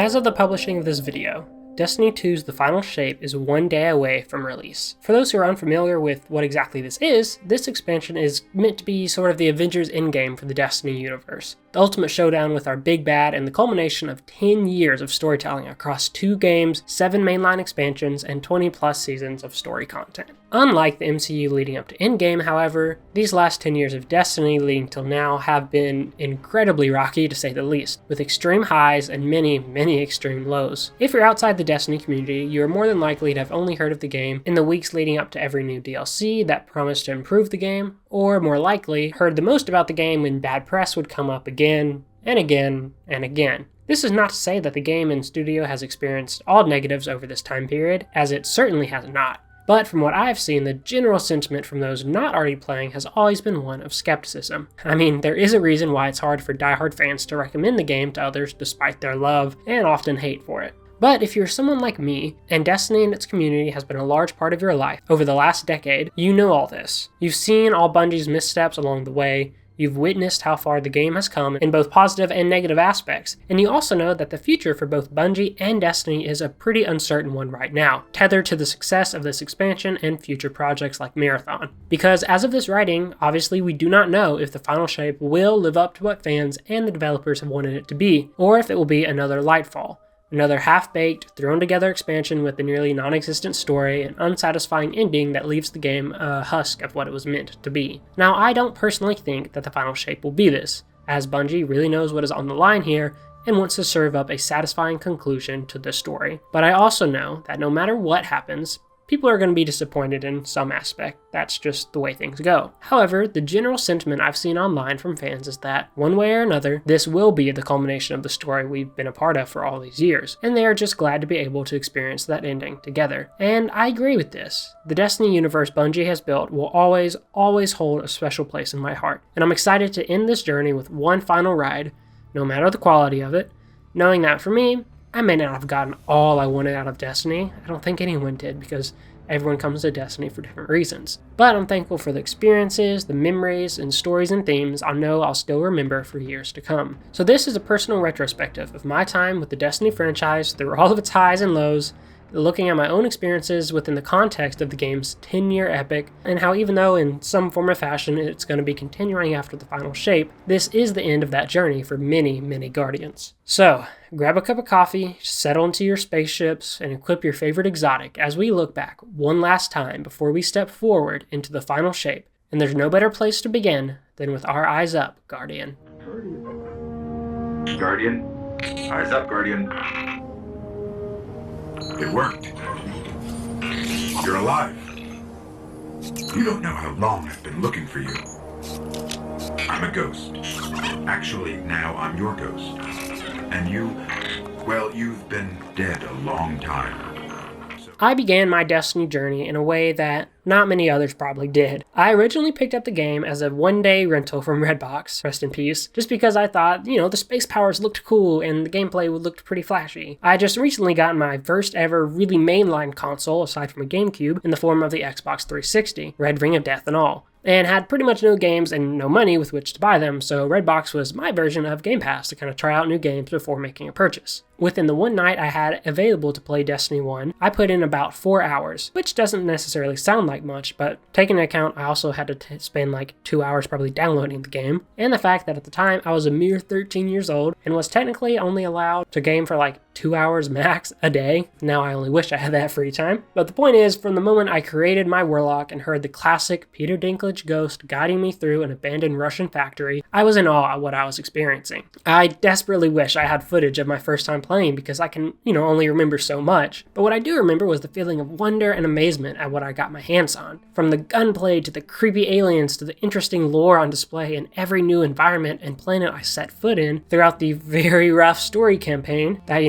As of the publishing of this video, Destiny 2's The Final Shape is one day away from release. For those who are unfamiliar with what exactly this is, this expansion is meant to be sort of the Avengers endgame for the Destiny universe. The ultimate showdown with our big bad and the culmination of 10 years of storytelling across 2 games, 7 mainline expansions, and 20 plus seasons of story content. Unlike the MCU leading up to Endgame, however, these last 10 years of Destiny leading till now have been incredibly rocky to say the least, with extreme highs and many extreme lows. If you're outside the Destiny community, you are more than likely to have only heard of the game in the weeks leading up to every new DLC that promised to improve the game, or more likely, heard the most about the game when bad press would come up again and again and again. This is not to say that the game and studio has experienced all negatives over this time period, as it certainly has not. But from what I've seen, the general sentiment from those not already playing has always been one of skepticism. I mean, there is a reason why it's hard for diehard fans to recommend the game to others despite their love and often hate for it. But if you're someone like me, and Destiny and its community has been a large part of your life over the last decade, you know all this. You've seen all Bungie's missteps along the way, you've witnessed how far the game has come in both positive and negative aspects, and you also know that the future for both Bungie and Destiny is a pretty uncertain one right now, tethered to the success of this expansion and future projects like Marathon. Because as of this writing, obviously we do not know if the Final Shape will live up to what fans and the developers have wanted it to be, or if it will be another Lightfall. Another half-baked, thrown-together expansion with a nearly non-existent story and unsatisfying ending that leaves the game a husk of what it was meant to be. Now, I don't personally think that the Final Shape will be this, as Bungie really knows what is on the line here and wants to serve up a satisfying conclusion to the story. But I also know that no matter what happens, people are going to be disappointed in some aspect. That's just the way things go. However, the general sentiment I've seen online from fans is that, one way or another, this will be the culmination of the story we've been a part of for all these years, and they are just glad to be able to experience that ending together. And I agree with this. The Destiny universe Bungie has built will always hold a special place in my heart, and I'm excited to end this journey with one final ride, no matter the quality of it, knowing that for me, I may not have gotten all I wanted out of Destiny. I don't think anyone did, because everyone comes to Destiny for different reasons. But I'm thankful for the experiences, the memories, and stories and themes I know I'll still remember for years to come. So this is a personal retrospective of my time with the Destiny franchise through all of its highs and lows, looking at my own experiences within the context of the game's 10-year epic, and how even though in some form or fashion it's going to be continuing after the Final Shape, this is the end of that journey for many Guardians. So, grab a cup of coffee, settle into your spaceships, and equip your favorite exotic as we look back one last time before we step forward into the Final Shape. And there's no better place to begin than with our eyes up, Guardian. Guardian? Eyes up, Guardian. It worked. You're alive. You don't know how long I've been looking for you. I'm a ghost. Actually, now I'm your ghost. And you, well, you've been dead a long time. I began my Destiny journey in a way that not many others probably did. I originally picked up the game as a one-day rental from Redbox, rest in peace, just because I thought, the space powers looked cool and the gameplay would look pretty flashy. I just recently got my first ever really mainline console, aside from a GameCube, in the form of the Xbox 360, Red Ring of Death and all, and had pretty much no games and no money with which to buy them, so Redbox was my version of Game Pass to kind of try out new games before making a purchase. Within the one night I had available to play Destiny 1, I put in about 4 hours, which doesn't necessarily sound like much, but taking into account I also had to spend like 2 hours probably downloading the game, and the fact that at the time I was a mere 13 years old and was technically only allowed to game for like 2 hours max a day. Now I only wish I had that free time. But the point is, from the moment I created my Warlock and heard the classic Peter Dinklage ghost guiding me through an abandoned Russian factory, I was in awe at what I was experiencing. I desperately wish I had footage of my first time playing because I can, only remember so much. But what I do remember was the feeling of wonder and amazement at what I got my hands on. From the gunplay to the creepy aliens to the interesting lore on display in every new environment and planet I set foot in throughout the very rough story campaign that,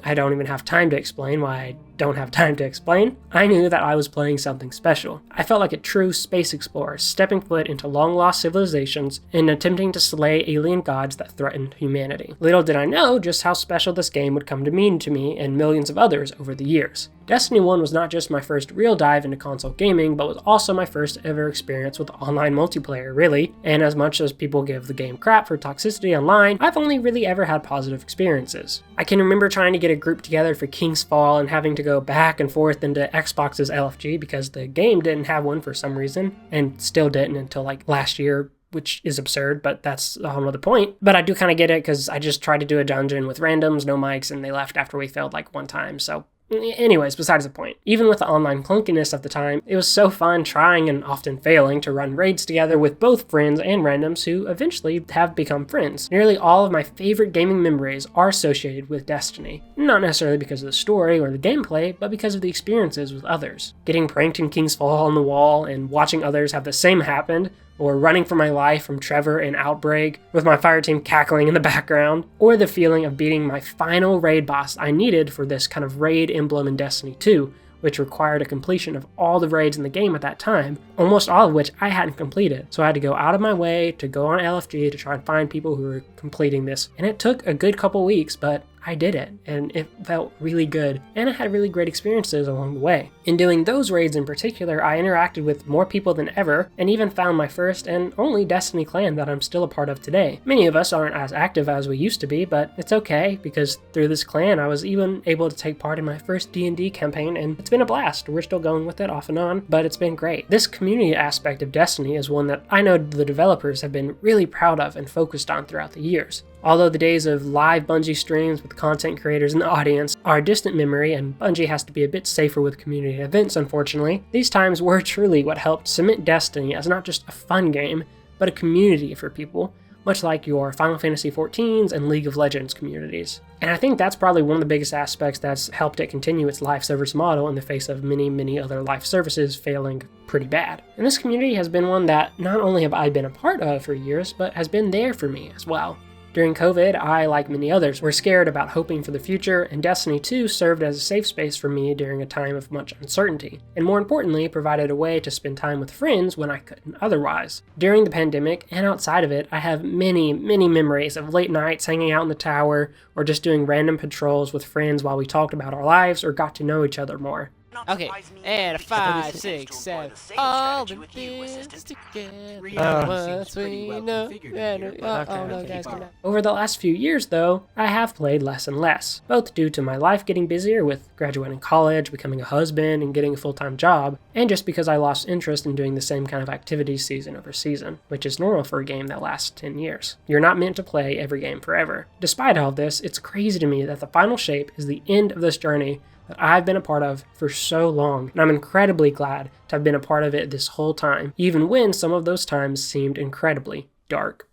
I don't even have time to explain why I don't have time to explain, I knew that I was playing something special. I felt like a true space explorer, stepping foot into long-lost civilizations and attempting to slay alien gods that threatened humanity. Little did I know just how special this game would come to mean to me and millions of others over the years. Destiny 1 was not just my first real dive into console gaming, but was also my first ever experience with online multiplayer, really. And as much as people give the game crap for toxicity online, I've only really ever had positive experiences. I can remember trying to get a group together for King's Fall and having to go back and forth into Xbox's LFG because the game didn't have one for some reason, and still didn't until like last year, which is absurd, but that's a whole other point. But I do kind of get it because I just tried to do a dungeon with randoms, no mics, and they left after we failed like one time, so anyways, besides the point. Even with the online clunkiness of the time, it was so fun trying and often failing to run raids together with both friends and randoms who eventually have become friends. Nearly all of my favorite gaming memories are associated with Destiny. Not necessarily because of the story or the gameplay, but because of the experiences with others. Getting pranked in King's Fall on the wall and watching others have the same happen, or running for my life from Trevor in Outbreak with my fire team cackling in the background, or the feeling of beating my final raid boss I needed for this kind of raid emblem in Destiny 2, which required a completion of all the raids in the game at that time, almost all of which I hadn't completed. So I had to go out of my way to go on LFG to try and find people who were completing this, and it took a good couple weeks, but I did it, and it felt really good, and I had really great experiences along the way. In doing those raids in particular, I interacted with more people than ever, and even found my first and only Destiny clan that I'm still a part of today. Many of us aren't as active as we used to be, but it's okay, because through this clan I was even able to take part in my first D&D campaign, and it's been a blast. We're still going with it off and on, but it's been great. This community aspect of Destiny is one that I know the developers have been really proud of and focused on throughout the years. Although the days of live Bungie streams with content creators in the audience are a distant memory, and Bungie has to be a bit safer with community events unfortunately, these times were truly what helped cement Destiny as not just a fun game, but a community for people, much like your Final Fantasy XIVs and League of Legends communities. And I think that's probably one of the biggest aspects that's helped it continue its live service model in the face of many other live services failing pretty bad. And this community has been one that not only have I been a part of for years, but has been there for me as well. During COVID, I, like many others, were scared about hoping for the future, and Destiny 2 served as a safe space for me during a time of much uncertainty, and more importantly, provided a way to spend time with friends when I couldn't otherwise. During the pandemic, and outside of it, I have many memories of late nights hanging out in the tower, or just doing random patrols with friends while we talked about our lives or got to know each other more. Okay, and 5, 6, 7, all the things together. Once we know. No, guys, come down. Over the last few years, though, I have played less and less, both due to my life getting busier with graduating college, becoming a husband, and getting a full-time job, and just because I lost interest in doing the same kind of activities season over season, which is normal for a game that lasts 10 years. You're not meant to play every game forever. Despite all this, it's crazy to me that the final shape is the end of this journey that I've been a part of for so long, and I'm incredibly glad to have been a part of it this whole time, even when some of those times seemed incredibly dark.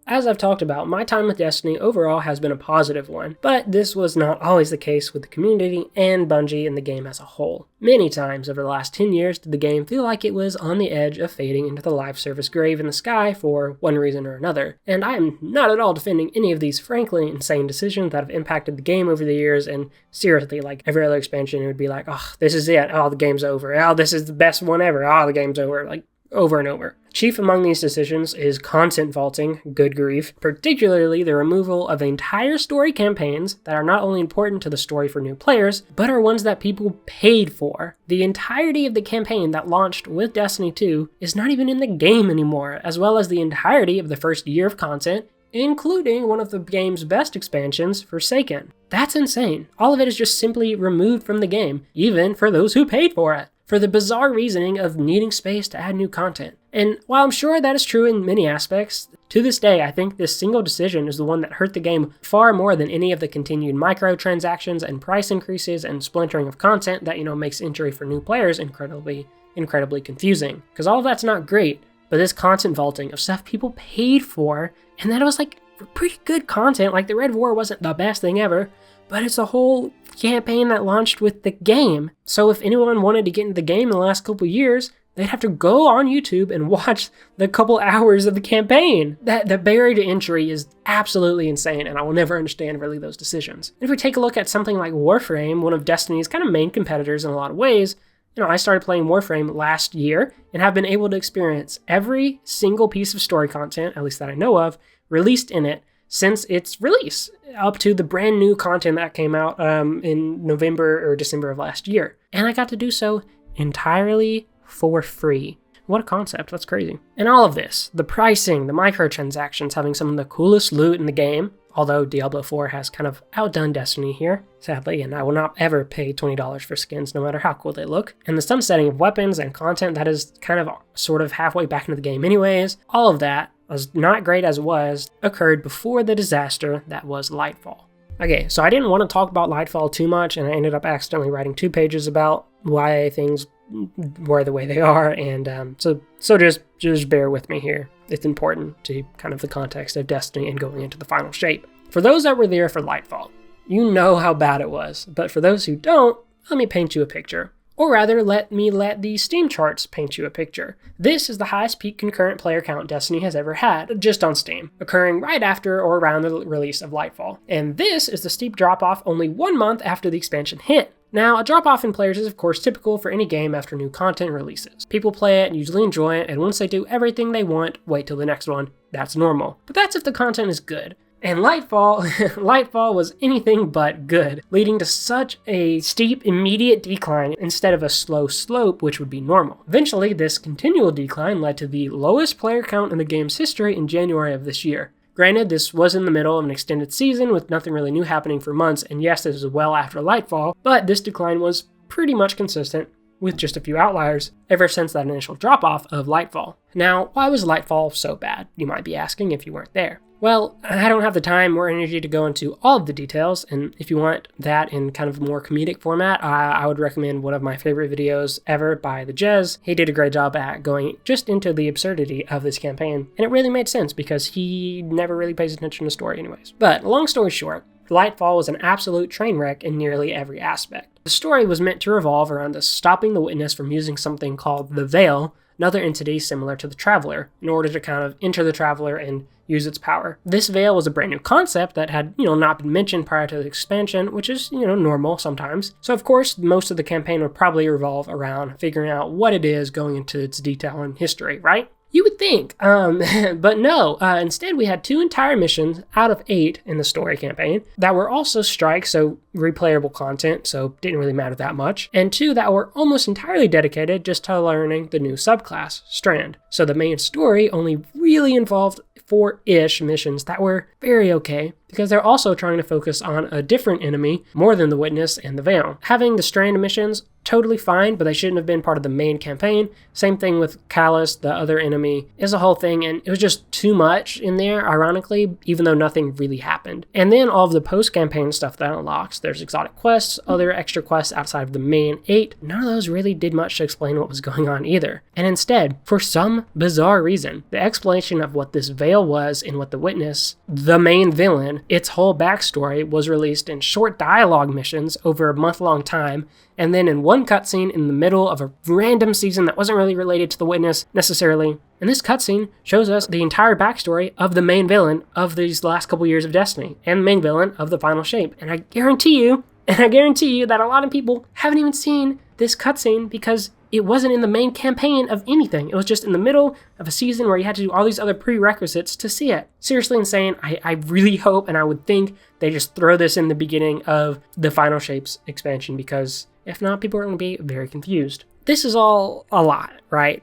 As I've talked about, my time with Destiny overall has been a positive one, but this was not always the case with the community and Bungie and the game as a whole. Many times over the last 10 years did the game feel like it was on the edge of fading into the live service grave in the sky for one reason or another, and I am not at all defending any of these frankly insane decisions that have impacted the game over the years, and seriously, like every other expansion, it would be like, oh, this is it, oh, the game's over, oh, this is the best one ever, oh, the game's over, like, over and over. Chief among these decisions is content vaulting, good grief, particularly the removal of entire story campaigns that are not only important to the story for new players, but are ones that people paid for. The entirety of the campaign that launched with Destiny 2 is not even in the game anymore, as well as the entirety of the first year of content, including one of the game's best expansions, Forsaken. That's insane. All of it is just simply removed from the game, even for those who paid for it, for the bizarre reasoning of needing space to add new content. And while I'm sure that is true in many aspects, to this day I think this single decision is the one that hurt the game far more than any of the continued microtransactions and price increases and splintering of content that, makes entry for new players incredibly confusing. Because all of that's not great, but this content vaulting of stuff people paid for, and that it was like pretty good content, like the Red War wasn't the best thing ever, but it's a whole campaign that launched with the game. So if anyone wanted to get into the game in the last couple years, they'd have to go on YouTube and watch the couple hours of the campaign. The barrier to entry is absolutely insane, and I will never understand really those decisions. And if we take a look at something like Warframe, one of Destiny's kind of main competitors in a lot of ways, I started playing Warframe last year and have been able to experience every single piece of story content, at least that I know of, released in it since its release. up to the brand new content that came out in November or December of last year. And I got to do so entirely for free. What a concept, that's crazy. And all of this, the pricing, the microtransactions, having some of the coolest loot in the game, although Diablo 4 has kind of outdone Destiny here, sadly, and I will not ever pay $20 for skins no matter how cool they look. And the sunsetting of weapons and content that is kind of sort of halfway back into the game anyways, all of that, as not great as it was, occurred before the disaster that was Lightfall. Okay, so I didn't want to talk about Lightfall too much, and I ended up accidentally writing 2 pages about why things were the way they are, and so just bear with me here. It's important to kind of the context of Destiny and going into the final shape. For those that were there for Lightfall, you know how bad it was, but for those who don't, let me paint you a picture. Or rather, let the Steam charts paint you a picture. This is the highest peak concurrent player count Destiny has ever had, just on Steam, occurring right after or around the release of Lightfall. And this is the steep drop-off only 1 month after the expansion hit. Now, a drop-off in players is of course typical for any game after new content releases. People play it and usually enjoy it, and once they do everything they want, wait till the next one. That's normal. But that's if the content is good. And Lightfall was anything but good, leading to such a steep, immediate decline instead of a slow slope, which would be normal. Eventually, this continual decline led to the lowest player count in the game's history in January of this year. Granted, this was in the middle of an extended season with nothing really new happening for months, and yes, this was well after Lightfall, but this decline was pretty much consistent, with just a few outliers, ever since that initial drop-off of Lightfall. Now, why was Lightfall so bad, you might be asking if you weren't there. Well, I don't have the time or energy to go into all of the details, and if you want that in kind of a more comedic format, I would recommend one of my favorite videos ever by the Jez. He did a great job at going just into the absurdity of this campaign, and it really made sense because he never really pays attention to story anyways. But long story short, Lightfall was an absolute train wreck in nearly every aspect. The story was meant to revolve around us stopping the witness from using something called the Veil, another entity similar to the Traveler, in order to kind of enter the Traveler and use its power. This Veil was a brand new concept that had, not been mentioned prior to the expansion, which is, normal sometimes. So of course, most of the campaign would probably revolve around figuring out what it is going into its detail and history, right? You would think, but no. Instead, we had 2 entire missions out of 8 in the story campaign that were also strikes, so replayable content, so didn't really matter that much, and 2 that were almost entirely dedicated just to learning the new subclass, Strand. So the main story only really involved 4-ish missions that were very okay, because they're also trying to focus on a different enemy more than the Witness and the Veil. Having the Strand missions, totally fine, but they shouldn't have been part of the main campaign. Same thing with Callus, the other enemy, is a whole thing, and it was just too much in there, ironically, even though nothing really happened. And then all of the post-campaign stuff that unlocks, there's exotic quests, other extra quests outside of the main 8, none of those really did much to explain what was going on either. And instead, for some bizarre reason, the explanation of what this Veil was and what the Witness, the main villain, its whole backstory was released in short dialogue missions over a month-long time, and then in one cutscene in the middle of a random season that wasn't really related to the Witness necessarily. And this cutscene shows us the entire backstory of the main villain of these last couple years of Destiny, and the main villain of the final shape. And I guarantee you that a lot of people haven't even seen this cutscene because it wasn't in the main campaign of anything. It was just in the middle of a season where you had to do all these other prerequisites to see it. Seriously insane. I really hope, and I would think, they just throw this in the beginning of the Final Shapes expansion, because if not, people are going to be very confused. This is all a lot, right?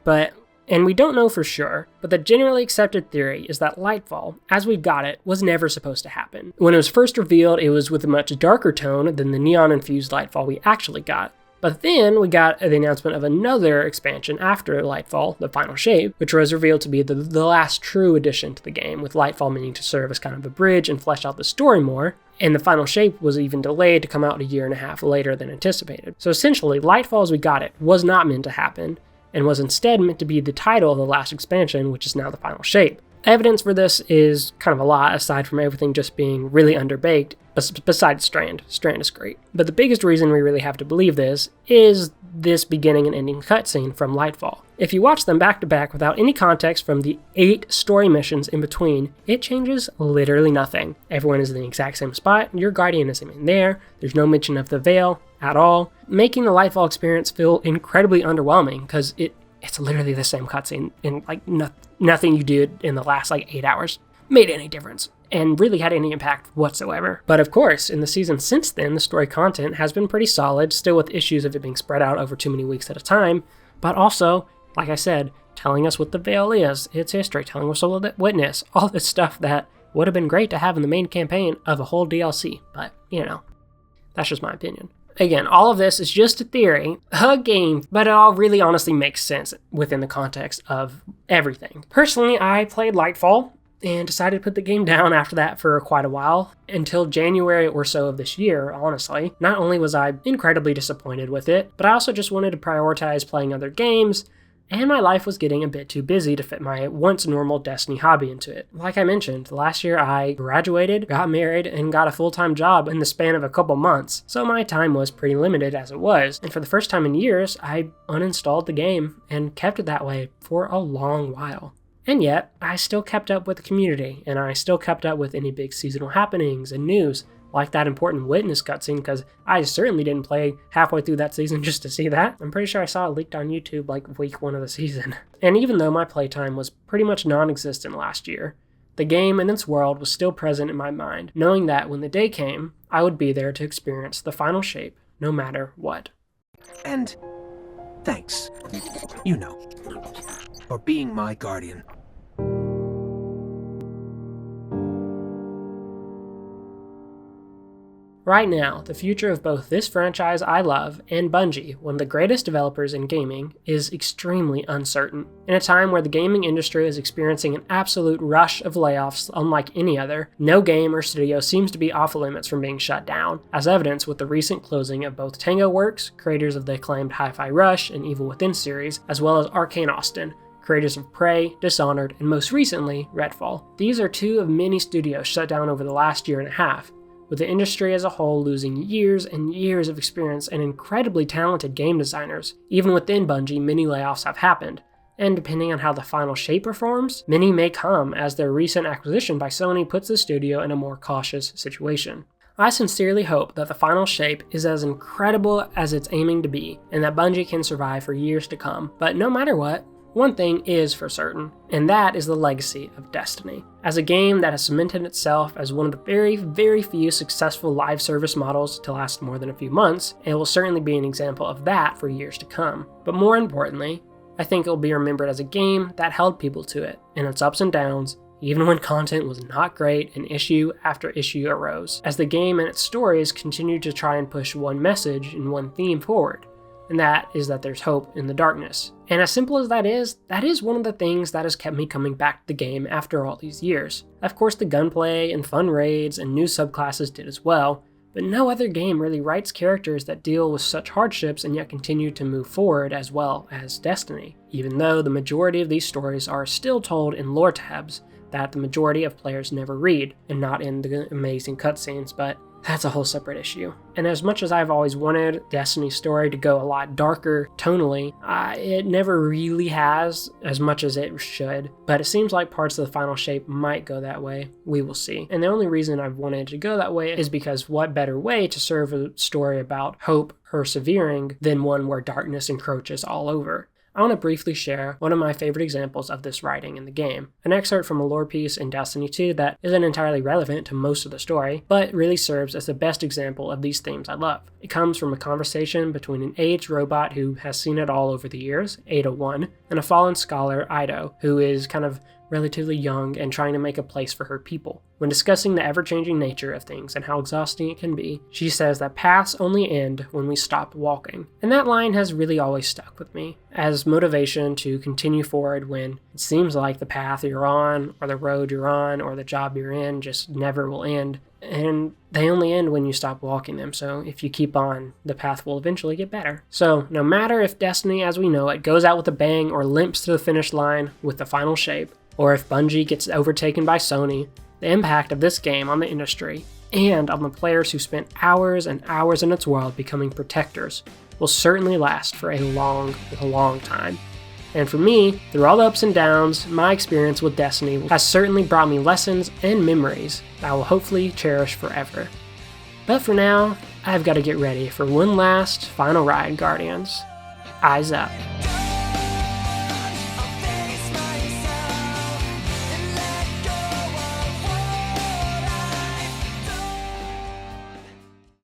And we don't know for sure, but the generally accepted theory is that Lightfall, as we've got it, was never supposed to happen. When it was first revealed, it was with a much darker tone than the neon-infused Lightfall we actually got. But then we got the announcement of another expansion after Lightfall, the Final Shape, which was revealed to be the last true addition to the game, with Lightfall meaning to serve as kind of a bridge and flesh out the story more. And the Final Shape was even delayed to come out 1.5 years later than anticipated. So essentially, Lightfall as we got it was not meant to happen, and was instead meant to be the title of the last expansion, which is now the Final Shape. Evidence for this is kind of a lot, aside from everything just being really underbaked, besides Strand. Strand is great. But the biggest reason we really have to believe this is this beginning and ending cutscene from Lightfall. If you watch them back to back without any context from the 8 story missions in between, it changes literally nothing. Everyone is in the exact same spot, your Guardian isn't in there, there's no mention of the Veil at all, making the Lightfall experience feel incredibly underwhelming, because it's literally the same cutscene, and nothing you did in the last 8 hours made any difference. and really had any impact whatsoever. But of course, in the season since then, the story content has been pretty solid, still with issues of it being spread out over too many weeks at a time, but also, like I said, telling us what the Veil is, its history, telling us all the witness, all this stuff that would have been great to have in the main campaign of a whole DLC, but, that's just my opinion. Again, all of this is just a theory, a game, but it all really honestly makes sense within the context of everything. Personally, I played Lightfall and decided to put the game down after that for quite a while, until January or so of this year, honestly. Not only was I incredibly disappointed with it, but I also just wanted to prioritize playing other games, and my life was getting a bit too busy to fit my once normal Destiny hobby into it. Like I mentioned, last year I graduated, got married, and got a full-time job in the span of a couple months, so my time was pretty limited as it was, and for the first time in years, I uninstalled the game and kept it that way for a long while. And yet, I still kept up with the community, and I still kept up with any big seasonal happenings and news, like that important witness cutscene, because I certainly didn't play halfway through that season just to see that. I'm pretty sure I saw it leaked on YouTube like week 1 of the season. And even though my playtime was pretty much non-existent last year, the game and its world was still present in my mind, knowing that when the day came, I would be there to experience the final shape, no matter what. And thanks, for being my guardian. Right now, the future of both this franchise I love and Bungie, one of the greatest developers in gaming, is extremely uncertain. In a time where the gaming industry is experiencing an absolute rush of layoffs unlike any other, no game or studio seems to be off limits from being shut down, as evidenced with the recent closing of both Tango Works, creators of the acclaimed Hi-Fi Rush and Evil Within series, as well as Arcane Austin, creators of Prey, Dishonored, and most recently, Redfall. These are 2 of many studios shut down over the last year and a half, with the industry as a whole losing years and years of experience and incredibly talented game designers. Even within Bungie, many layoffs have happened, and depending on how the final shape performs, many may come as their recent acquisition by Sony puts the studio in a more cautious situation. I sincerely hope that the final shape is as incredible as it's aiming to be, and that Bungie can survive for years to come. But no matter what, one thing is for certain, and that is the legacy of Destiny. As a game that has cemented itself as one of the very, very few successful live service models to last more than a few months, it will certainly be an example of that for years to come. But more importantly, I think it will be remembered as a game that held people to it, in its ups and downs, even when content was not great and issue after issue arose, as the game and its stories continued to try and push one message and one theme forward. And that is that there's hope in the darkness. And as simple as that is one of the things that has kept me coming back to the game after all these years. Of course, the gunplay and fun raids and new subclasses did as well, but no other game really writes characters that deal with such hardships and yet continue to move forward as well as Destiny, even though the majority of these stories are still told in lore tabs that the majority of players never read, and not in the amazing cutscenes, but that's a whole separate issue. And as much as I've always wanted Destiny's story to go a lot darker tonally, it never really has as much as it should. But it seems like parts of the final shape might go that way. We will see. And the only reason I've wanted to go that way is because what better way to serve a story about hope persevering than one where darkness encroaches all over. I want to briefly share one of my favorite examples of this writing in the game, an excerpt from a lore piece in Destiny 2 that isn't entirely relevant to most of the story, but really serves as the best example of these themes I love. It comes from a conversation between an aged robot who has seen it all over the years, Ada-1, and a fallen scholar, Ido, who is kind of relatively young and trying to make a place for her people. When discussing the ever-changing nature of things and how exhausting it can be, she says that paths only end when we stop walking. And that line has really always stuck with me as motivation to continue forward when it seems like the path you're on, or the road you're on, or the job you're in just never will end. And they only end when you stop walking them, so if you keep on, the path will eventually get better. So no matter if Destiny as we know it goes out with a bang or limps to the finish line with the final shape, or if Bungie gets overtaken by Sony, the impact of this game on the industry and on the players who spent hours and hours in its world becoming protectors will certainly last for a long, long time. And for me, through all the ups and downs, my experience with Destiny has certainly brought me lessons and memories that I will hopefully cherish forever. But for now, I've got to get ready for one last final ride, Guardians. Eyes up.